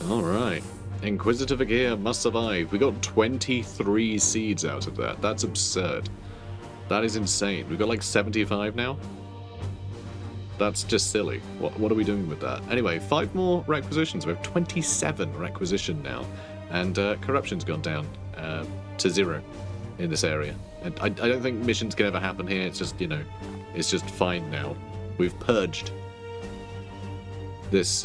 Alright. Inquisitive gear must survive. We got 23 seeds out of that. That's absurd. That is insane. We've got like 75 now? That's just silly. What are we doing with that? Anyway, 5 more requisitions. We have 27 requisition now. And corruption's gone down to 0 in this area. And I don't think missions can ever happen here. It's just, you know, it's just fine now. We've purged this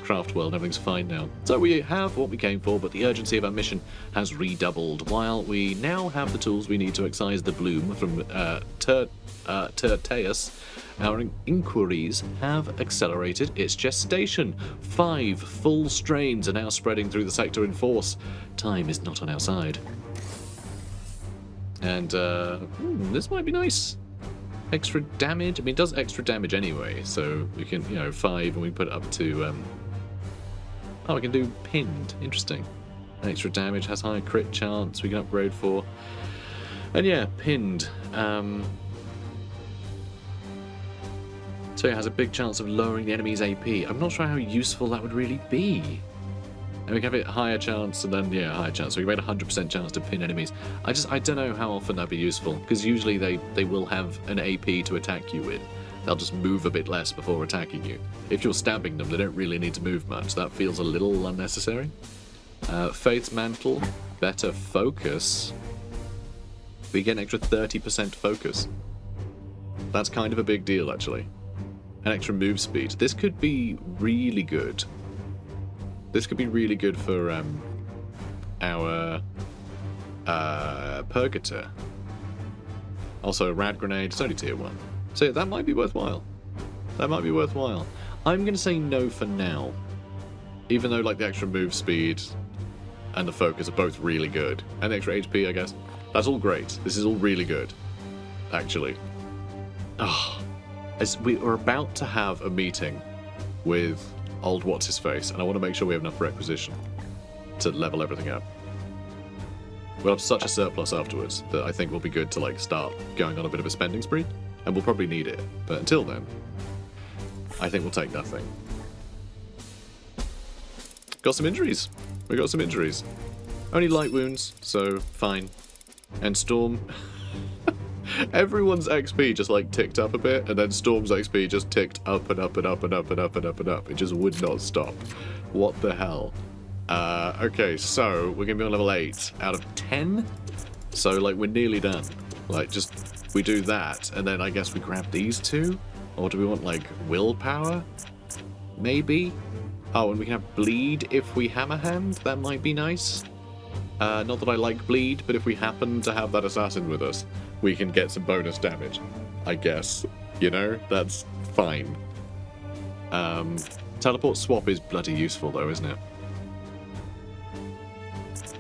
craft world. Everything's fine now. So we have what we came for, but the urgency of our mission has redoubled. While we now have the tools we need to excise the bloom from Terteus, our inquiries have accelerated its gestation. 5 full strains are now spreading through the sector in force. Time is not on our side. And this might be nice. Extra damage. I mean, it does extra damage anyway, so we can, you know, 5 and we put it up to. Oh, we can do pinned. Interesting. Extra damage has higher crit chance. We can upgrade for. And yeah, pinned. So it has a big chance of lowering the enemy's AP. I'm not sure how useful that would really be. And we can have it higher chance, and then, yeah, higher chance. So we made a 100% chance to pin enemies. I don't know how often that'd be useful, because usually they will have an AP to attack you with. They'll just move a bit less before attacking you. If you're stabbing them, they don't really need to move much. That feels a little unnecessary. Faith's Mantle, better focus. We get an extra 30% focus. That's kind of a big deal, actually. An extra move speed. This could be really good. This could be really good for our Purgator. Also, Rad Grenade. It's only tier 1. So yeah, that might be worthwhile. That might be worthwhile. I'm going to say no for now. Even though like the extra move speed and the focus are both really good. And the extra HP, I guess. That's all great. This is all really good. Actually. As we are about to have a meeting with old what's-his-face, and I want to make sure we have enough requisition to level everything up. We'll have such a surplus afterwards that I think will be good to like start going on a bit of a spending spree, and we'll probably need it. But until then, I think we'll take nothing. Got some injuries. We got some injuries. Only light wounds, so fine. And Storm... Everyone's XP just like ticked up a bit, and then Storm's XP just ticked up and up and up and up and up and up and up. It just would not stop. What the hell? Okay, so we're gonna be on level 8 out of 10. So like we're nearly done. Like just we do that, and then I guess we grab these 2, or do we want like willpower? Maybe. Oh, and we can have bleed if we hammer hand. That might be nice. Not that I like bleed, but if we happen to have that assassin with us, we can get some bonus damage, I guess. You know, that's fine. Teleport swap is bloody useful though, isn't it?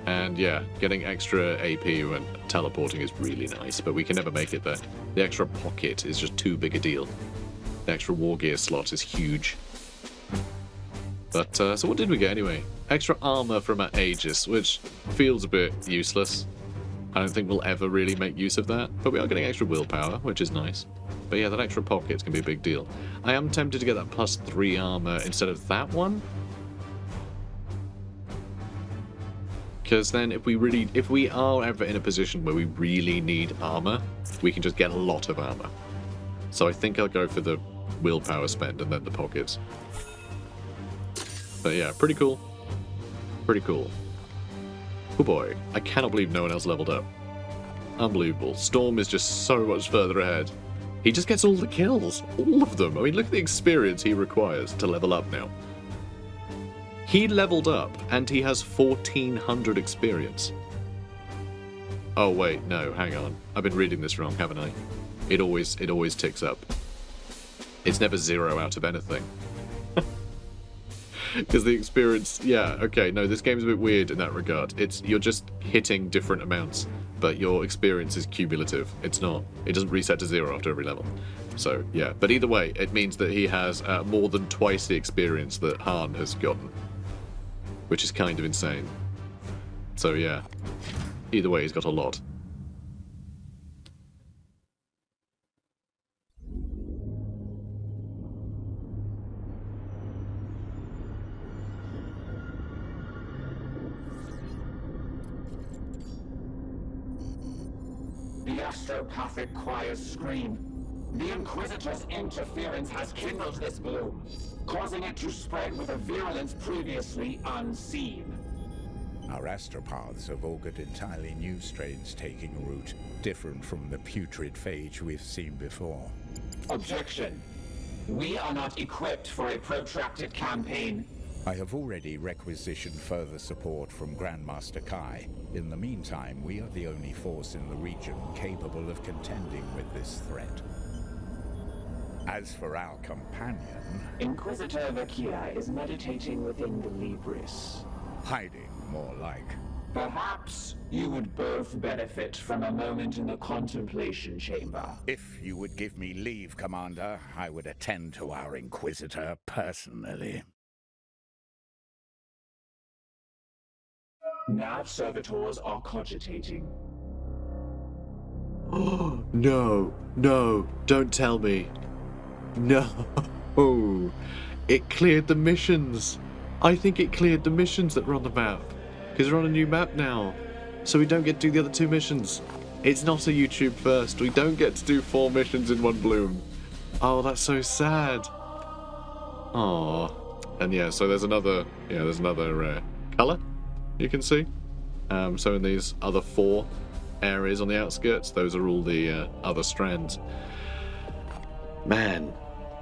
And yeah, getting extra AP when teleporting is really nice, but we can never make it there. The extra pocket is just too big a deal. The extra war gear slot is huge. But, so what did we get anyway? Extra armor from our Aegis, which feels a bit useless. I don't think we'll ever really make use of that, but we are getting extra willpower, which is nice. But yeah, that extra pocket's gonna be a big deal. I am tempted to get that +3 armor instead of that one. Because then if we are ever in a position where we really need armor, we can just get a lot of armor. So I think I'll go for the willpower spend and then the pockets. But yeah, pretty cool. Pretty cool. Oh boy, I cannot believe no one else leveled up. Unbelievable. Storm is just so much further ahead. He just gets all the kills. All of them. I mean, look at the experience he requires to level up now. He leveled up, and he has 1,400 experience. Oh wait, no, hang on. I've been reading this wrong, haven't I? It always ticks up. It's never 0 out of anything. Because the experience, yeah, okay, no, this game's a bit weird in that regard. You're just hitting different amounts, but your experience is cumulative. It doesn't reset to 0 after every level. So, yeah, but either way, it means that he has more than twice the experience that Han has gotten, which is kind of insane. So, yeah, either way, he's got a lot. astropathic choir scream. The Inquisitor's interference has kindled this bloom, causing it to spread with a virulence previously unseen. Our astropaths have augured entirely new strains taking root, different from the putrid phage we've seen before. Objection. We are not equipped for a protracted campaign. I have already requisitioned further support from Grandmaster Kai. In the meantime, we are the only force in the region capable of contending with this threat. As for our companion... Inquisitor Vakia is meditating within the Libris. Hiding, more like. Perhaps you would both benefit from a moment in the contemplation chamber. If you would give me leave, Commander, I would attend to our Inquisitor personally. Nav servitors are cogitating. Oh, no, no, don't tell me. No. It cleared the missions. I think it cleared the missions that were on the map. Because we're on a new map now. So we don't get to do the other 2 missions. It's not a YouTube first. We don't get to do 4 missions in one bloom. Oh, that's so sad. Aww. And yeah, so there's another colour you can see. So in these other 4 areas on the outskirts, those are all the other strands. Man.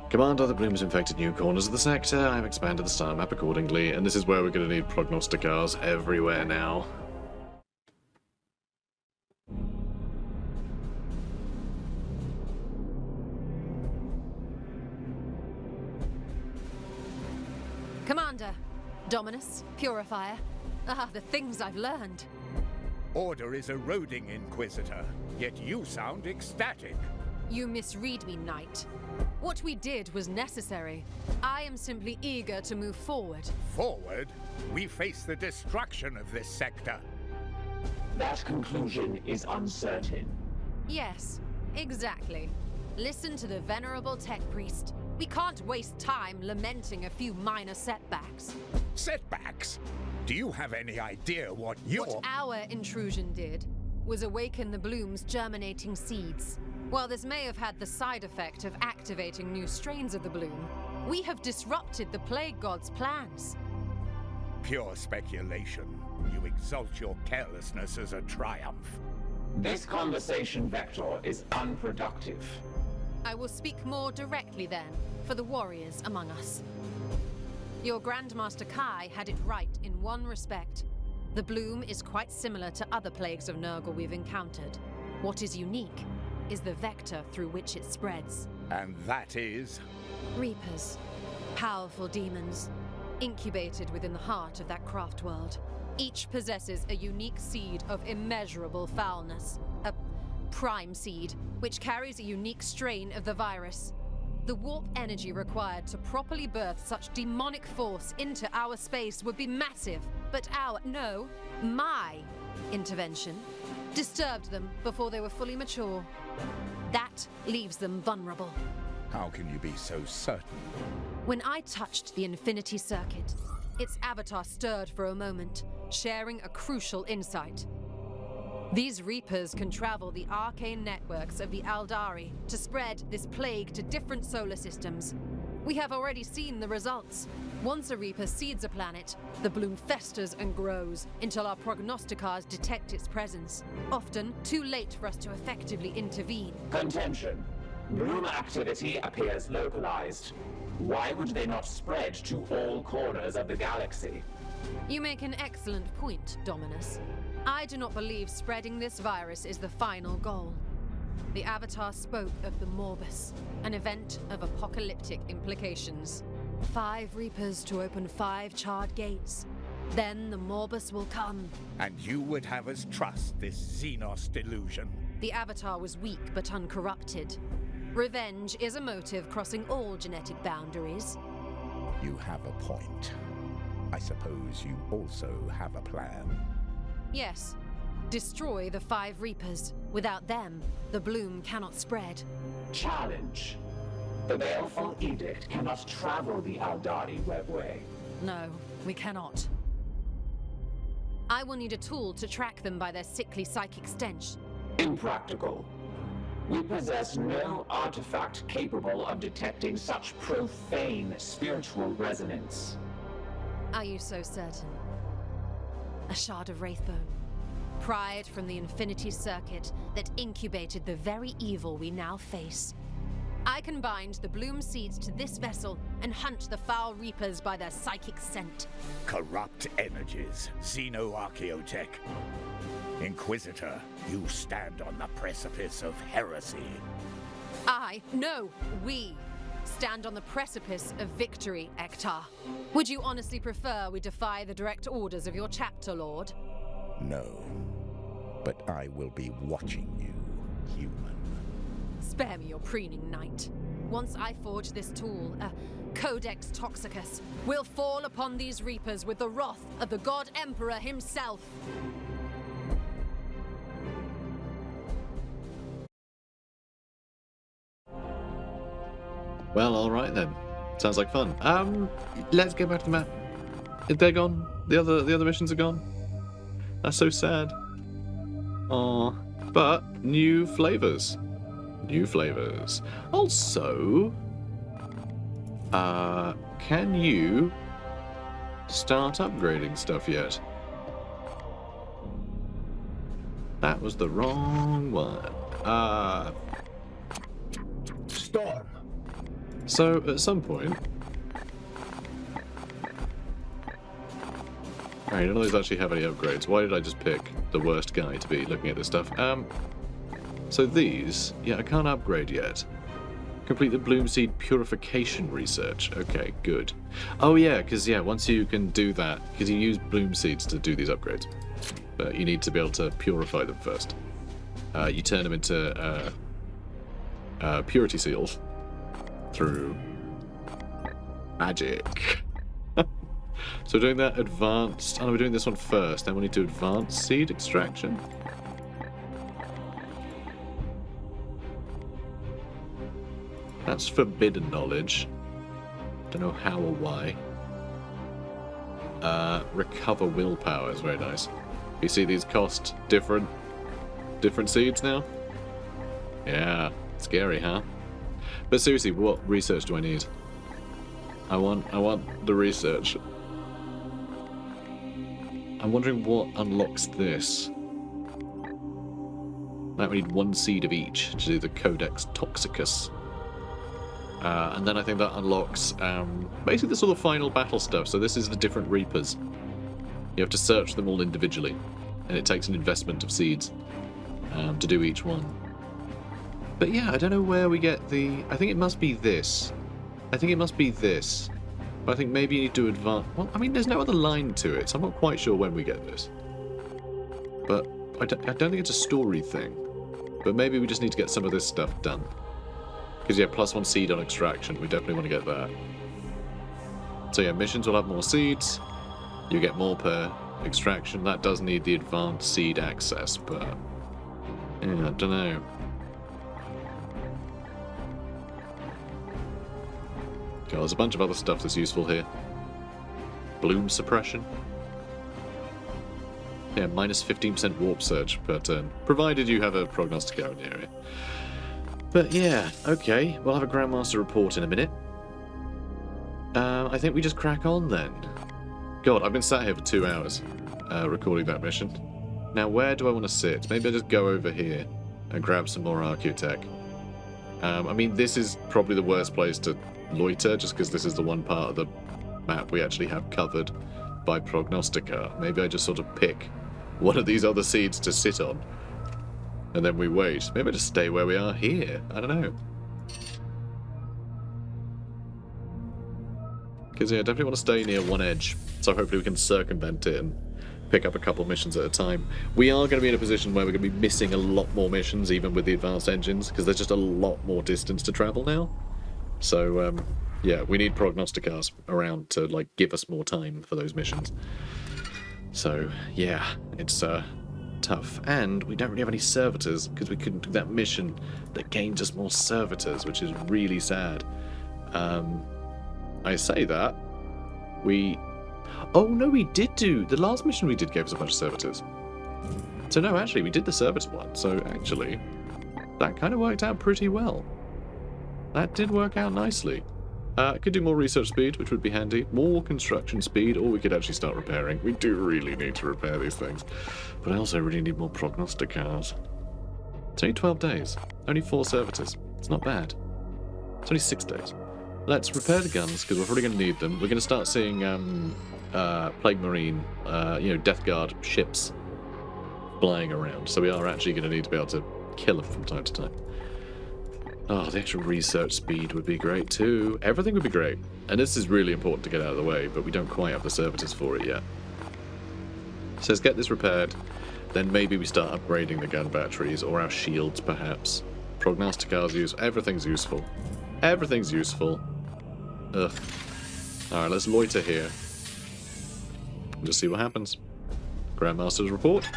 Commander, the bloom's infected new corners of the sector. I've expanded the star map accordingly, and this is where we're going to need prognosticars everywhere now. Commander, Dominus, Purifier. Ah, the things I've learned. Order is eroding, Inquisitor, yet you sound ecstatic. You misread me, Knight. What we did was necessary. I am simply eager to move forward. Forward? We face the destruction of this sector. That conclusion is uncertain. Yes, exactly. Listen to the venerable tech priest. We can't waste time lamenting a few minor setbacks. Setbacks? Do you have any idea what our intrusion did was awaken the bloom's germinating seeds. While this may have had the side effect of activating new strains of the bloom, we have disrupted the Plague God's plans. Pure speculation. You exalt your carelessness as a triumph. This conversation vector is unproductive. I will speak more directly then, for the warriors among us. Your Grandmaster Kai had it right in one respect. The bloom is quite similar to other plagues of Nurgle we've encountered. What is unique is the vector through which it spreads. And that is? Reapers. Powerful demons, incubated within the heart of that craft world. Each possesses a unique seed of immeasurable foulness. A prime seed, which carries a unique strain of the virus. The warp energy required to properly birth such demonic force into our space would be massive, but my intervention disturbed them before they were fully mature. That leaves them vulnerable. How can you be so certain? When I touched the Infinity Circuit, its avatar stirred for a moment, sharing a crucial insight. These Reapers can travel the arcane networks of the Aldari to spread this plague to different solar systems. We have already seen the results. Once a Reaper seeds a planet, the bloom festers and grows until our prognosticars detect its presence. Often too late for us to effectively intervene. Contention. Bloom activity appears localized. Why would they not spread to all corners of the galaxy? You make an excellent point, Dominus. I do not believe spreading this virus is the final goal. The Avatar spoke of the Morbus, an event of apocalyptic implications. 5 Reapers to open 5 charred gates. Then the Morbus will come. And you would have us trust this Xenos delusion. The Avatar was weak but uncorrupted. Revenge is a motive crossing all genetic boundaries. You have a point. I suppose you also have a plan. Yes. Destroy the 5 Reapers. Without them, the bloom cannot spread. Challenge. The baleful edict cannot travel the Aldari webway. No, we cannot. I will need a tool to track them by their sickly psychic stench. Impractical. We possess no artifact capable of detecting such profane spiritual resonance. Are you so certain? A shard of Wraithbone, pried from the Infinity Circuit that incubated the very evil we now face. I can bind the bloom seeds to this vessel and hunt the foul reapers by their psychic scent. Corrupt energies, xenoarchaeotech. Inquisitor, you stand on the precipice of heresy. We stand on the precipice of victory, Ektar. Would you honestly prefer we defy the direct orders of your chapter lord? No, but I will be watching you, human. Spare me your preening, knight. Once I forge this tool, Codex Toxicus, will fall upon these reapers with the wrath of the God Emperor himself. Well, alright then. Sounds like fun. Let's get back to the map. They're gone. The other missions are gone. That's so sad. Aw. But new flavors. New flavors. Also, can you start upgrading stuff yet? That was the wrong one. Storm. So, at some point... Alright, none of those actually have any upgrades. Why did I just pick the worst guy to be looking at this stuff? So these... Yeah, I can't upgrade yet. Complete the Bloom Seed Purification Research. Okay, good. Oh yeah, because once you can do that... Because you use Bloom Seeds to do these upgrades. But you need to be able to purify them first. You turn them into Purity Seals. Through magic. So we're doing that advanced... Oh no, we're doing this one first. Then we need to advance seed extraction. That's forbidden knowledge. Don't know how or why. Recover willpower is very nice. You see these cost different seeds now? Yeah, scary, huh? But seriously, what research do I need? I want the research. I'm wondering what unlocks this. Now we need one seed of each to do the Codex Toxicus. And then I think that unlocks basically the sort of final battle stuff. So this is the different Reapers. You have to search them all individually. And it takes an investment of seeds to do each one. But yeah, I don't know where we get the... I think it must be this. I think it must be this. But I think maybe you need to advance... Well, I mean, there's no other line to it, so I'm not quite sure when we get this. But I don't think it's a story thing. But maybe we just need to get some of this stuff done. Because, yeah, +1 seed on extraction. We definitely want to get that. So, yeah, missions will have more seeds. You get more per extraction. That does need the advanced seed access, but... yeah, I don't know. God, there's a bunch of other stuff that's useful here. Bloom suppression. Yeah, minus 15% warp surge per turn, provided you have a Prognosticar in the area. But yeah, okay, we'll have a Grandmaster report in a minute. I think we just crack on then. God, I've been sat here for 2 hours recording that mission. Now, where do I want to sit? Maybe I just go over here and grab some more Archaeotech. I mean, this is probably the worst place to loiter, just because this is the one part of the map we actually have covered by Prognosticar. Maybe I just sort of pick one of these other seeds to sit on, and then we wait. Maybe I just stay where we are here. I don't know. Because, yeah, I definitely want to stay near one edge, so hopefully we can circumvent it and pick up a couple missions at a time. We are going to be in a position where we're going to be missing a lot more missions, even with the advanced engines, because there's just a lot more distance to travel now. So, yeah, we need Prognosticars around to, like, give us more time for those missions. So, yeah, it's tough. And we don't really have any servitors, because we couldn't do that mission that gained us more servitors, which is really sad. I say that. Oh, no, we did do... The last mission we did gave us a bunch of servitors. So no, actually, we did the service one, so actually, that kind of worked out pretty well. That did work out nicely. Could do more research speed, which would be handy. More construction speed, or we could actually start repairing. We do really need to repair these things. But I also really need more prognosticars. It's only 12 days. Only 4 servitors. It's not bad. It's only 6 days. Let's repair the guns, because we're probably going to need them. We're going to start seeing Plague Marine, Death Guard ships flying around. So we are actually going to need to be able to kill them from time to time. Oh, the extra research speed would be great too. Everything would be great. And this is really important to get out of the way, but we don't quite have the servitors for it yet. So let's get this repaired. Then maybe we start upgrading the gun batteries or our shields, perhaps. Prognosticars use. Everything's useful. Everything's useful. Ugh. Alright, let's loiter here. Just see what happens. Grandmaster's report.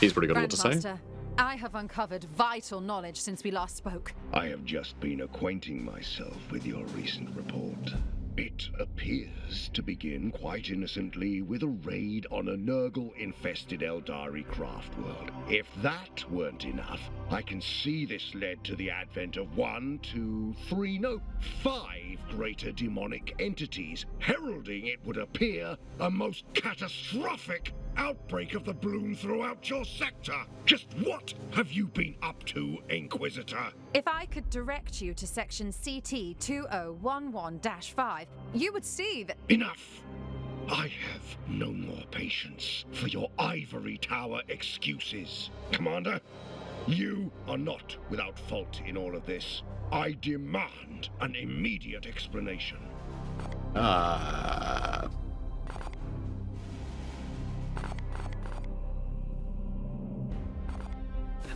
He's pretty got a lot to say. Grandmaster, I have uncovered vital knowledge since we last spoke. I have just been acquainting myself with your recent report. It appears to begin quite innocently with a raid on a Nurgle-infested Eldari craft world. If that weren't enough, I can see this led to the advent of 5 greater demonic entities, heralding, it would appear, a most catastrophic outbreak of the bloom throughout your sector. Just what have you been up to, Inquisitor? If I could direct you to section CT 2011-5, you would see that... Enough! I have no more patience for your ivory tower excuses. Commander, you are not without fault in all of this. I demand an immediate explanation.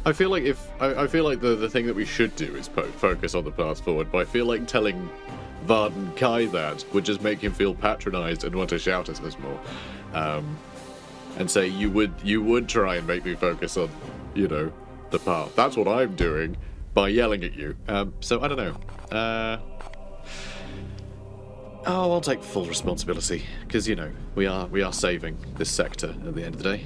I feel like the thing that we should do is focus on the path forward, but I feel like telling Varden Kai that would just make him feel patronized and want to shout at us more. And say you would try and make me focus on, the path. That's what I'm doing by yelling at you. So I don't know. I'll take full responsibility because we are saving this sector at the end of the day.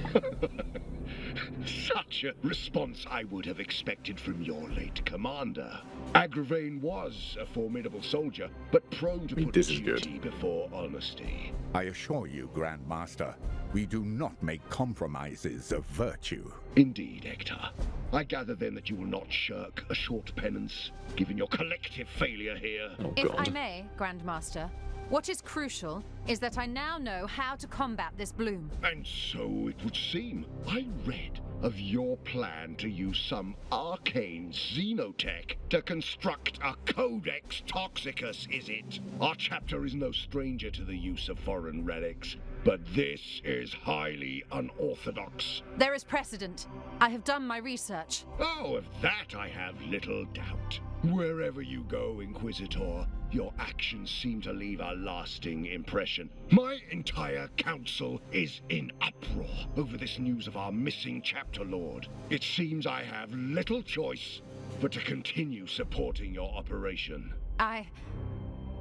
Such a response I would have expected from your late commander. Agravain was a formidable soldier, but prone to put duty before honesty. I assure you, Grandmaster, we do not make compromises of virtue. Indeed, Hector. I gather then that you will not shirk a short penance, given your collective failure here. Oh, If God. I may, Grandmaster, what is crucial is that I now know how to combat this bloom. And so it would seem. I read of your plan to use some arcane xenotech to construct a Codex Toxicus, is it? Our chapter is no stranger to the use of foreign relics, but this is highly unorthodox. There is precedent. I have done my research. Oh, of that I have little doubt. Wherever you go, Inquisitor, your actions seem to leave a lasting impression. My entire council is in uproar over this news of our missing chapter lord. It seems I have little choice but to continue supporting your operation.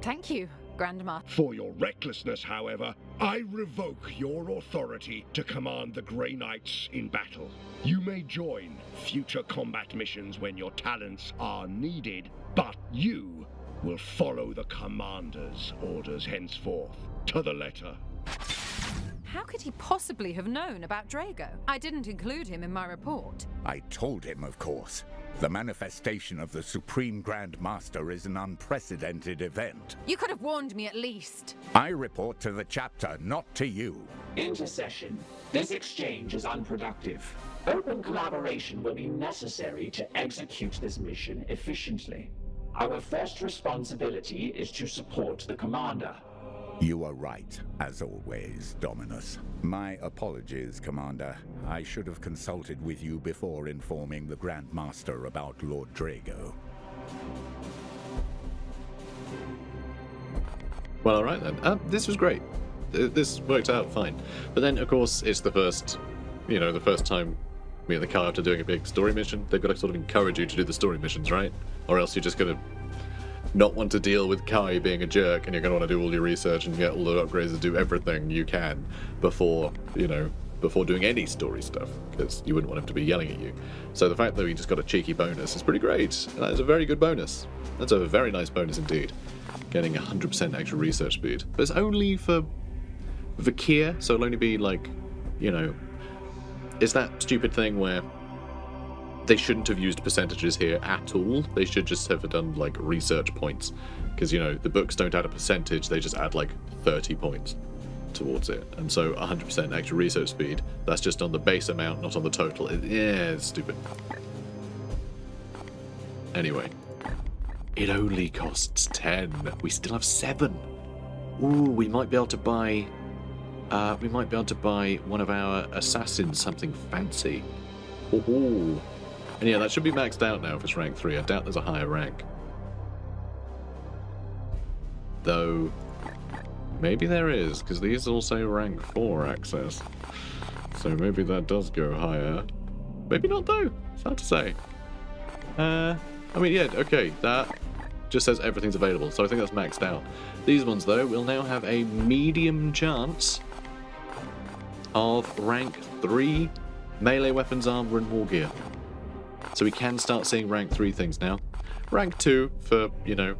Thank you, Grandmaster. For your recklessness, however, I revoke your authority to command the Grey Knights in battle. You may join future combat missions when your talents are needed, but you will follow the commander's orders henceforth, to the letter. How could he possibly have known about Drago? I didn't include him in my report. I told him, of course. The manifestation of the Supreme Grand Master is an unprecedented event. You could have warned me at least. I report to the chapter, not to you. Intercession. This exchange is unproductive. Open collaboration will be necessary to execute this mission efficiently. Our first responsibility is to support the commander. You are right, as always, Dominus. My apologies, Commander. I should have consulted with you before informing the Grand Master about Lord Drago. Well, all right then. This was great. This worked out fine. But then, of course, it's the first time me and the car after doing a big story mission. They've got to sort of encourage you to do the story missions, right? Or else you're just going to not want to deal with Kai being a jerk, and you're going to want to do all your research and get all the upgrades and do everything you can before, before doing any story stuff, because you wouldn't want him to be yelling at you. So the fact that we just got a cheeky bonus is pretty great. That is a very good bonus. That's a very nice bonus indeed. Getting 100% extra research speed. But it's only for Vakir, so it'll only be like, you know, it's that stupid thing where they shouldn't have used percentages here at all. They should just have done like research points, because, you know, the books don't add a percentage, they just add like 30 points towards it. And so 100% extra research speed, that's just on the base amount, not on the total. It's stupid. Anyway, it only costs 10. We still have 7. Ooh, we might be able to buy one of our assassins something fancy. Ooh. And yeah, that should be maxed out now if it's rank 3. I doubt there's a higher rank. Though, maybe there is, because these all say rank 4 access. So maybe that does go higher. Maybe not though, it's hard to say. I mean, yeah, okay, that just says everything's available, so I think that's maxed out. These ones though, will now have a medium chance of rank 3 melee weapons, armor, and war gear. So we can start seeing rank 3 things now. Rank 2 for, you know,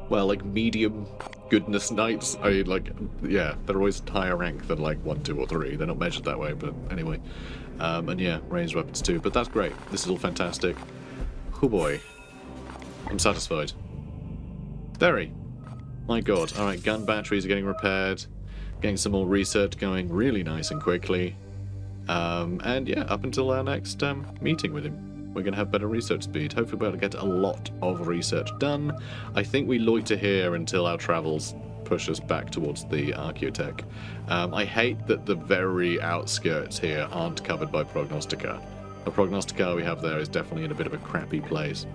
well, like medium goodness knights. I mean, like, yeah, they're always higher rank than like 1, 2, or 3. They're not measured that way, but anyway. And yeah, ranged weapons too. But that's great. This is all fantastic. Oh boy. I'm satisfied. Very. My god. Alright, gun batteries are getting repaired. Getting some more research going really nice and quickly. And yeah, up until our next meeting with him, we're going to have better research speed. Hopefully we'll be able to get a lot of research done. I think we loiter here until our travels push us back towards the Archaeotech. I hate that the very outskirts here aren't covered by Prognosticar. The Prognosticar we have there is definitely in a bit of a crappy place.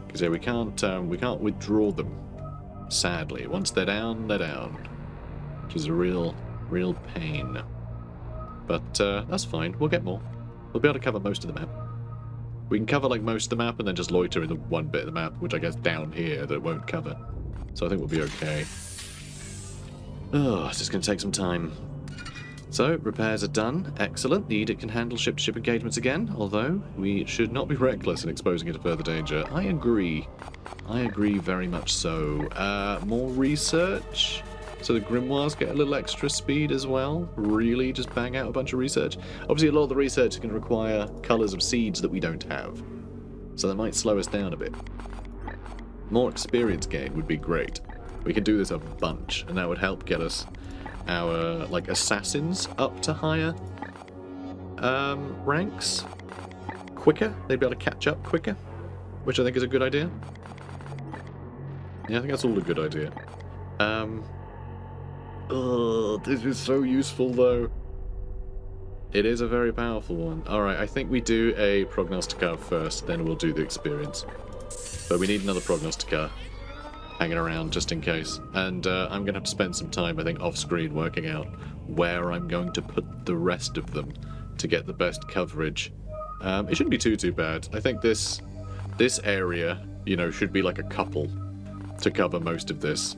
Because yeah, we can't withdraw them, sadly. Once they're down, they're down. Which is a real pain. But that's fine, we'll get more. We'll be able to cover most of the map. We can cover like most of the map and then just loiter in the one bit of the map, which I guess down here that won't cover. So I think we'll be okay. Oh, it's just going to take some time. So, repairs are done. Excellent. The Edict can handle ship-to-ship engagements again, although we should not be reckless in exposing it to further danger. I agree. I agree very much so. More research. So the grimoires get a little extra speed as well. Really, just bang out a bunch of research. Obviously, a lot of the research is going to require colours of seeds that we don't have. So that might slow us down a bit. More experience gain would be great. We could do this a bunch, and that would help get us our, like, assassins up to higher ranks quicker. They'd be able to catch up quicker, which I think is a good idea. Yeah, I think that's all a good idea. Oh, this is so useful, though. It is a very powerful one. Alright, I think we do a Prognosticar first, then we'll do the experience. But we need another Prognosticar hanging around just in case. And I'm going to have to spend some time, I think, off-screen working out where I'm going to put the rest of them to get the best coverage. It shouldn't be too bad. I think this area, you know, should be like a couple to cover most of this.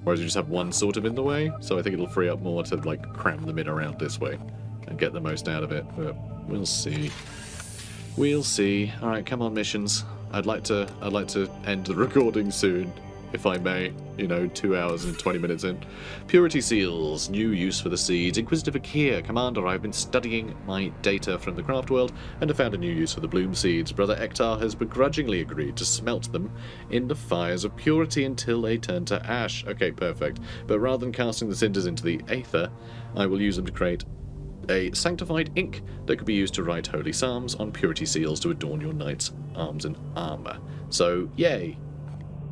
Whereas you just have one sort of in the way, so I think it'll free up more to like cram them in around this way and get the most out of it, but we'll see. We'll see. Alright, come on, missions. I'd like to end the recording soon, if I may. You know, 2 hours and 20 minutes in. Purity seals, new use for the seeds. Inquisitive Akir, Commander, I've been studying my data from the craft world and have found a new use for the bloom seeds. Brother Ektar has begrudgingly agreed to smelt them in the fires of purity until they turn to ash. Okay, perfect. But rather than casting the cinders into the aether, I will use them to create a sanctified ink that could be used to write holy psalms on purity seals to adorn your knight's arms and armor. So, yay.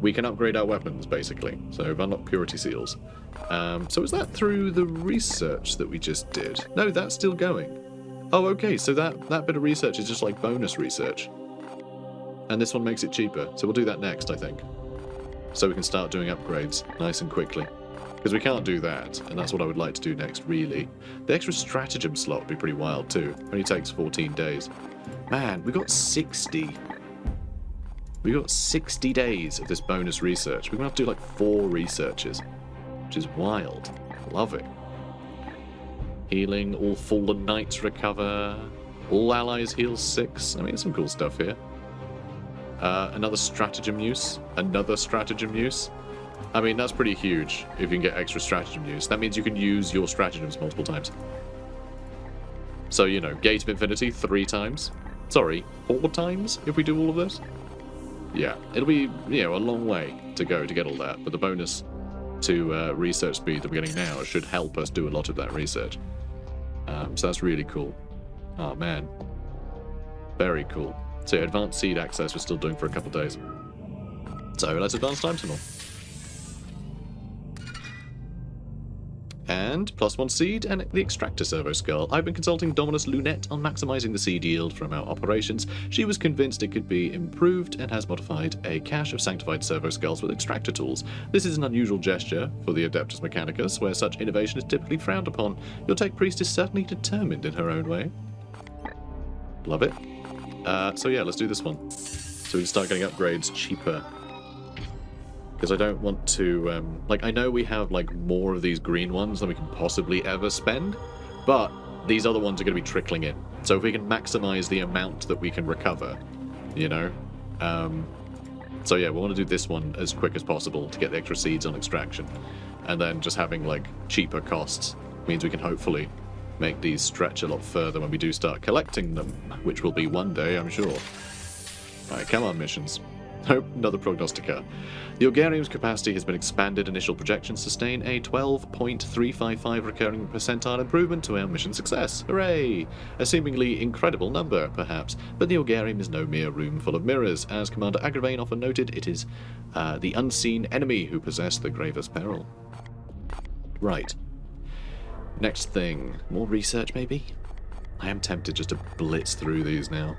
We can upgrade our weapons, basically. So we've unlocked purity seals. So is that through the research that we just did? No, that's still going. Oh, okay, so that bit of research is just like bonus research. And this one makes it cheaper. So we'll do that next, I think. So we can start doing upgrades nice and quickly. Because we can't do that, and that's what I would like to do next, really. The extra stratagem slot would be pretty wild, too. It only takes 14 days. Man, we got 60. We got 60 days of this bonus research. We're going to have to do like 4 researches, which is wild. Love it. Healing, all fallen knights recover. All allies heal 6. I mean, some cool stuff here. Another stratagem use. Another stratagem use. I mean, that's pretty huge if you can get extra stratagem use. That means you can use your stratagems multiple times. So, you know, Gate of Infinity 3 times. Sorry, 4 times if we do all of this. Yeah, it'll be, you know, a long way to go to get all that. But the bonus to research speed that we're getting now should help us do a lot of that research. So that's really cool. Oh, man. Very cool. So yeah, advanced seed access we're still doing for a couple days. So let's advance time some more. And +1 seed and the extractor servo skull. I've been consulting Dominus Lunette on maximizing the seed yield from our operations. She was convinced it could be improved and has modified a cache of sanctified servo skulls with extractor tools. This is an unusual gesture for the Adeptus Mechanicus, where such innovation is typically frowned upon. Your tech priest is certainly determined in her own way. Love it. So yeah, let's do this one. So we can start getting upgrades cheaper. Because I don't want to, like, I know we have, like, more of these green ones than we can possibly ever spend, but these other ones are going to be trickling in. So if we can maximize the amount that we can recover, you know? So yeah, we want to do this one as quick as possible to get the extra seeds on extraction. And then just having, like, cheaper costs means we can hopefully make these stretch a lot further when we do start collecting them, which will be one day, I'm sure. Alright, come on, missions. Nope, another Prognosticar. The Augurium's capacity has been expanded. Initial projections sustain a 12.355 recurring percentile improvement to our mission success. Hooray! A seemingly incredible number, perhaps, but the Augurium is no mere room full of mirrors. As Commander Agravain often noted, it is the unseen enemy who possess the gravest peril. Right. Next thing. More research, maybe? I am tempted just to blitz through these now.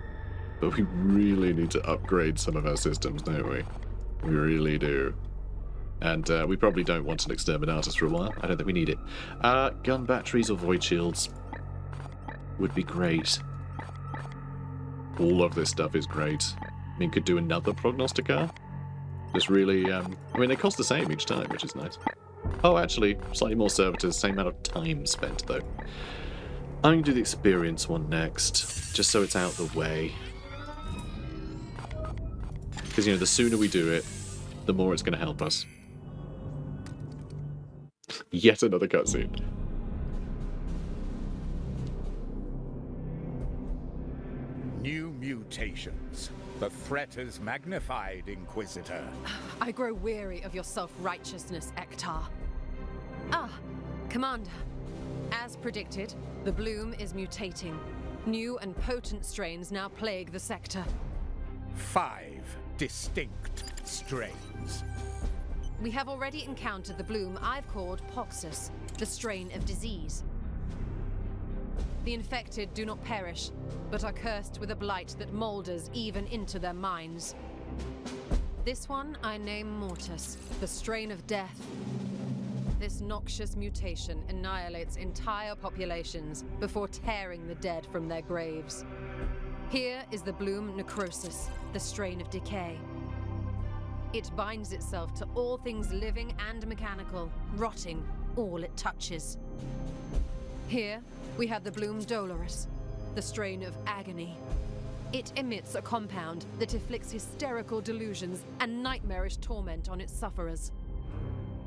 But we really need to upgrade some of our systems, don't we? We really do. And we probably don't want an Exterminatus for a while. I don't think we need it. Gun batteries or void shields would be great. All of this stuff is great. I mean, could do another Prognosticar. Just really, I mean, they cost the same each time, which is nice. Oh, actually, slightly more servitors, same amount of time spent, though. I'm going to do the experience one next, just so it's out of the way. Because, you know, the sooner we do it, the more it's going to help us. Yet another cutscene. New mutations. The threat is magnified, Inquisitor. I grow weary of your self-righteousness, Ektar. Ah, Commander. As predicted, the bloom is mutating. New and potent strains now plague the sector. 5 distinct strains. We have already encountered the bloom I've called Poxus, the strain of disease. The infected do not perish, but are cursed with a blight that moulders even into their minds. This one I name Mortis, the strain of death. This noxious mutation annihilates entire populations before tearing the dead from their graves. Here is the bloom Necrosis, the strain of decay. It binds itself to all things living and mechanical, rotting all it touches. Here we have the bloom Dolorous, the strain of agony. It emits a compound that inflicts hysterical delusions and nightmarish torment on its sufferers.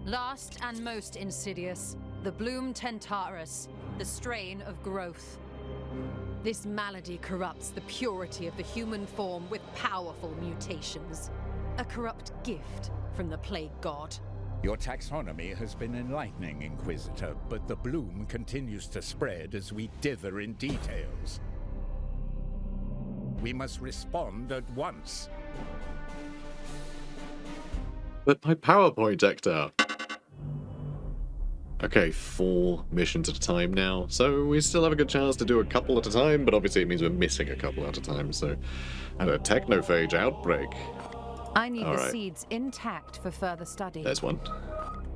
Last and most insidious, the bloom Tentarus, the strain of growth. This malady corrupts the purity of the human form with powerful mutations. A corrupt gift from the plague god. Your taxonomy has been enlightening, Inquisitor, but the bloom continues to spread as we dither in details. We must respond at once. But my PowerPoint, Ektar. Okay, 4 missions at a time now, so we still have a good chance to do a couple at a time, but obviously it means we're missing a couple at a time, so... And a Technophage outbreak. I need the seeds intact for further study. There's one.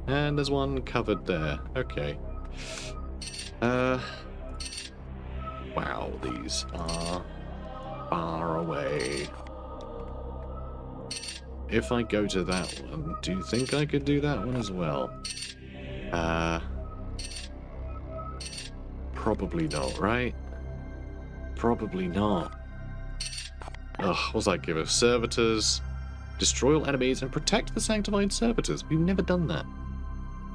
And there's one covered there. Okay. Wow, these are far away. If I go to that one, do you think I could do that one as well? Probably not, right? Probably not. Ugh, what's that give us? Servitors. Destroy all enemies and protect the sanctified servitors. We've never done that.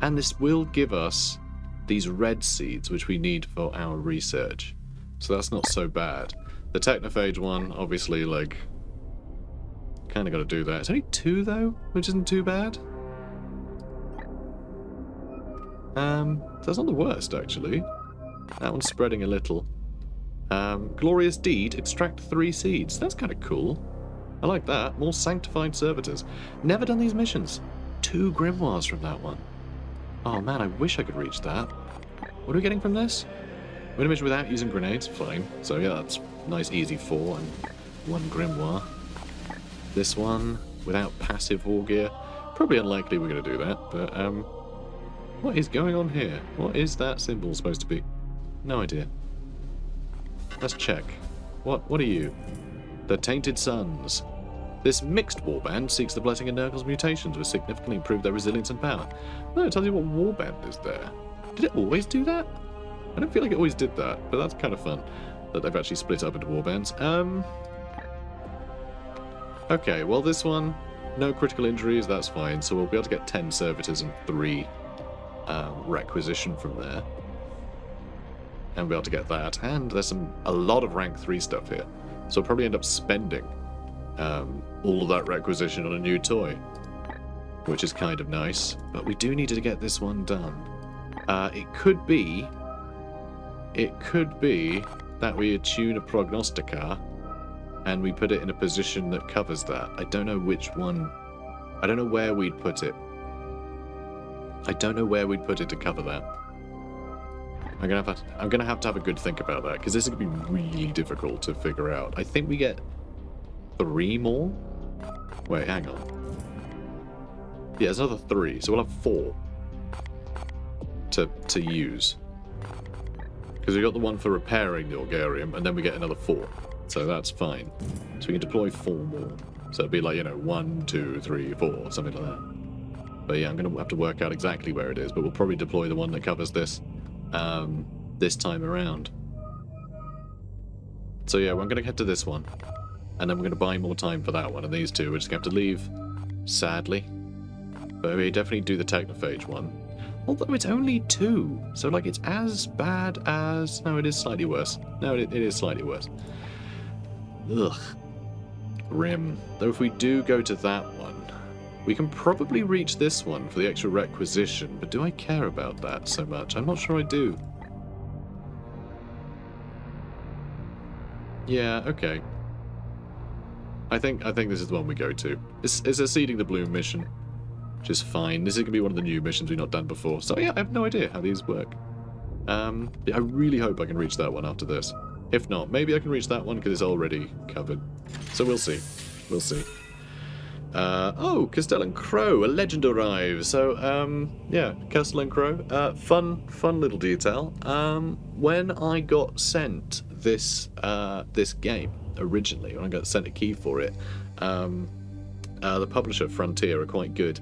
And this will give us these red seeds, which we need for our research. So that's not so bad. The Technophage one, obviously, like, kind of got to do that. It's only 2, though, which isn't too bad. That's not the worst, actually. That one's spreading a little. Glorious Deed, extract 3 seeds. That's kind of cool. I like that. More sanctified servitors. Never done these missions. 2 grimoires from that one. Oh man, I wish I could reach that. What are we getting from this? Win a mission without using grenades. Fine. So yeah, that's nice, easy 4 and 1 grimoire. This one, without passive war gear. Probably unlikely we're going to do that, but what is going on here? What is that symbol supposed to be? No idea. Let's check. What are you? The Tainted Sons. This mixed warband seeks the blessing of Nurgle's mutations, which significantly improve their resilience and power. No, it tells you what warband is there. Did it always do that? I don't feel like it always did that, but that's kind of fun that they've actually split up into warbands. Okay, well this one, no critical injuries, that's fine. So we'll be able to get 10 servitors and 3 requisition from there. And we'll be able to get that. And there's a lot of rank 3 stuff here. So we'll probably end up spending all of that requisition on a new toy, which is kind of nice. But we do need to get this one done. It could be that we attune a Prognosticar and we put it in a position that covers that. I don't know which one. I don't know where we'd put it. I don't know where we'd put it to cover that. I'm gonna have to have a good think about that, because this is gonna be really difficult to figure out. I think we get 3 more. Wait, hang on. Yeah, there's another 3, so we'll have 4 to use. Because we got the one for repairing the Augurium, and then we get another 4, so that's fine. So we can deploy 4 more. So it'd be like, 1, 2, 3, 4, something like that. But yeah, I'm gonna have to work out exactly where it is, but we'll probably deploy the one that covers this. This time around. So yeah, we're going to head to this one, and then we're going to buy more time for that one, and these 2 we're just going to have to leave, sadly. But we definitely do the Technophage one. Although it's only 2, so like it's as bad as... No, it is slightly worse. No, it is slightly worse. Ugh. Grim. Though if we do go to that one, we can probably reach this one for the extra requisition, but do I care about that so much? I'm not sure I do. Yeah, okay. I think this is the one we go to. It's a Seeding the Bloom mission, which is fine. This is going to be one of the new missions we've not done before. So yeah, I have no idea how these work. Yeah, I really hope I can reach that one after this. If not, maybe I can reach that one because it's already covered. So we'll see. We'll see. Oh, Castellan Crow, a legend arrives. So, yeah, Castellan Crow, fun little detail. When I got sent this game originally, when I got sent a key for it, the publisher Frontier are quite good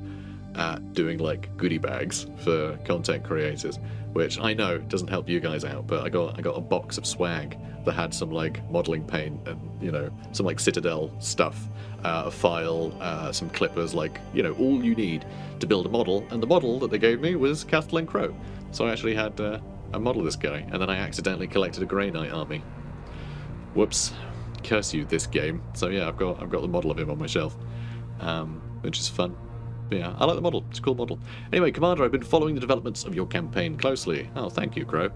at doing like goodie bags for content creators, which I know doesn't help you guys out, but I got a box of swag that had some like modeling paint and some like Citadel stuff, a file, some clippers, like all you need to build a model. And the model that they gave me was Castellan Crow, so I actually had a model of this guy, and then I accidentally collected a Grey Knight army. Whoops, curse you, this game. So yeah, I've got the model of him on my shelf, which is fun. But yeah, I like the model. It's a cool model. Anyway, Commander, I've been following the developments of your campaign closely. Oh, thank you, Crow.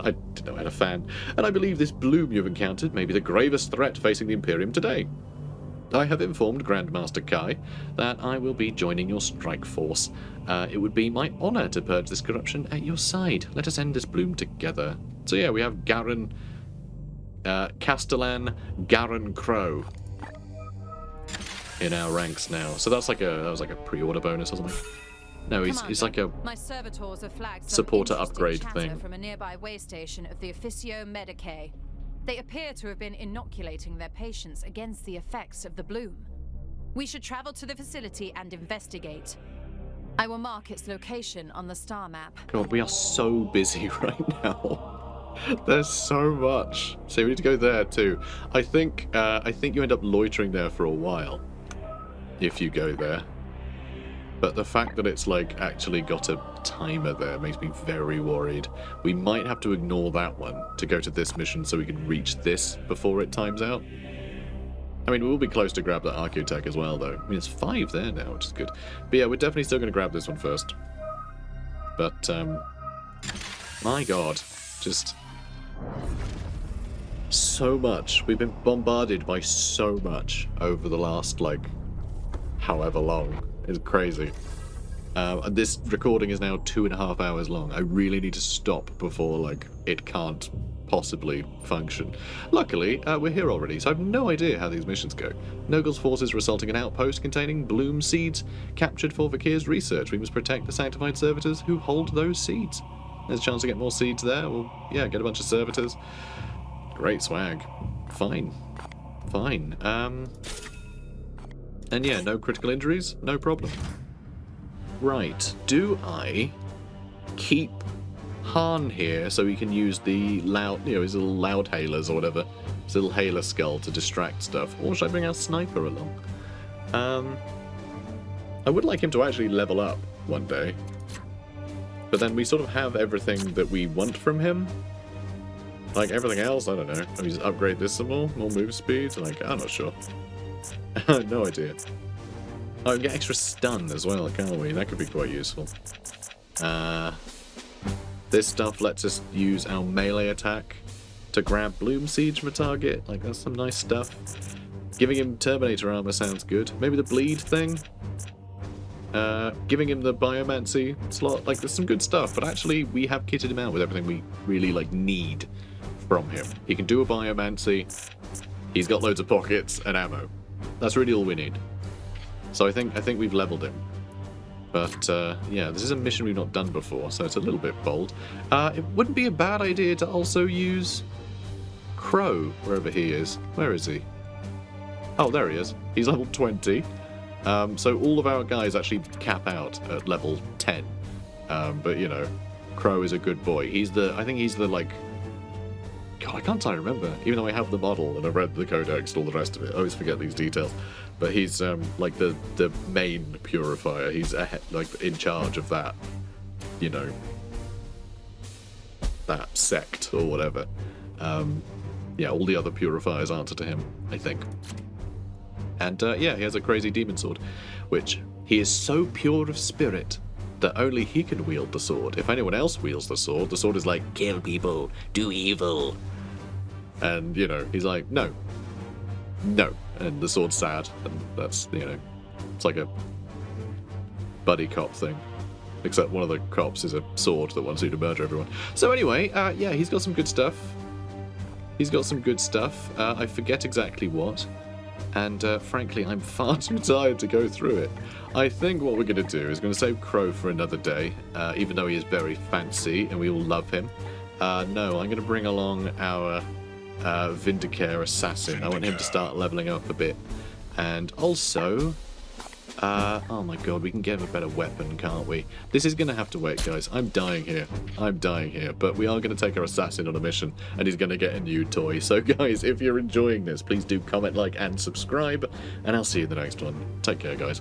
I didn't know I had a fan. And I believe this bloom you've encountered may be the gravest threat facing the Imperium today. I have informed Grandmaster Kai that I will be joining your strike force. It would be my honour to purge this corruption at your side. Let us end this bloom together. So yeah, we have Castellan Garan Crow in our ranks now. So that was like a pre-order bonus or something. No, he's like a my servitors have flagged supporter upgrade thing from a nearby waystation of the Officio Medicae. They appear to have been inoculating their patients against the effects of the bloom. We should travel to the facility and investigate. I will mark its location on the star map. God, we are so busy right now. There's so much. So we need to go there too. I think you end up loitering there for a while if you go there. But the fact that it's like actually got a timer there makes me very worried. We might have to ignore that one to go to this mission so we can reach this before it times out. I mean, we will be close to grab that Architect as well, though. I mean, it's 5 there now, which is good. But yeah, we're definitely still going to grab this one first. But, my god, just so much. We've been bombarded by so much over the last, like, however long. It's crazy. And this recording is now 2.5 hours long. I really need to stop before, like, it can't possibly function. Luckily, we're here already, so I have no idea how these missions go. Nurgle's forces are assaulting an outpost containing bloom seeds captured for Vakir's research. We must protect the sanctified servitors who hold those seeds. There's a chance to get more seeds there. We'll, yeah, get a bunch of servitors. Great swag. Fine. Fine. And yeah, no critical injuries, no problem. Right, do I keep Han here so he can use the loud, you know, his little loud hailers or whatever, his little hailer skull to distract stuff, or should I bring our sniper along? I would like him to actually level up one day, but then we sort of have everything that we want from him. Like everything else, I don't know. Maybe just upgrade this some more move speed. Like, I'm not sure. No idea. Oh, we can get extra stun as well, can't we? That could be quite useful. This stuff lets us use our melee attack to grab bloom seeds from a target. Like, that's some nice stuff. Giving him Terminator armor sounds good. Maybe the bleed thing? Giving him the biomancy slot. Like, there's some good stuff, but actually we have kitted him out with everything we really, like, need from him. He can do a biomancy. He's got loads of pockets and ammo. That's really all we need. So I think we've leveled him. But, yeah, this is a mission we've not done before, so it's a little bit bold. It wouldn't be a bad idea to also use Crow, wherever he is. Where is he? Oh, there he is. He's level 20. So all of our guys actually cap out at level 10. But, you know, Crow is a good boy. I think he's the, like... God, I can't entirely remember. Even though I have the model and I've read the codex and all the rest of it. I always forget these details. But he's, like, the main purifier. He's, like, in charge of that, you know, that sect or whatever. Yeah, all the other purifiers answer to him, I think. And, yeah, he has a crazy demon sword, which he is so pure of spirit that only he can wield the sword. If anyone else wields the sword is like, kill people, do evil. And, you know, he's like, no. No. And the sword's sad, and that's, you know, it's like a buddy cop thing. Except one of the cops is a sword that wants you to murder everyone. So anyway, yeah, he's got some good stuff. He's got some good stuff. I forget exactly what. And frankly, I'm far too tired to go through it. I think what we're going to do is going to save Crow for another day, even though he is very fancy and we all love him. No, I'm going to bring along our Vindicare Assassin. I want him to start leveling up a bit. And also, oh my god, we can get him a better weapon, can't we? This is going to have to wait, guys. I'm dying here. But we are going to take our Assassin on a mission, and he's going to get a new toy. So guys, if you're enjoying this, please do comment, like, and subscribe, and I'll see you in the next one. Take care, guys.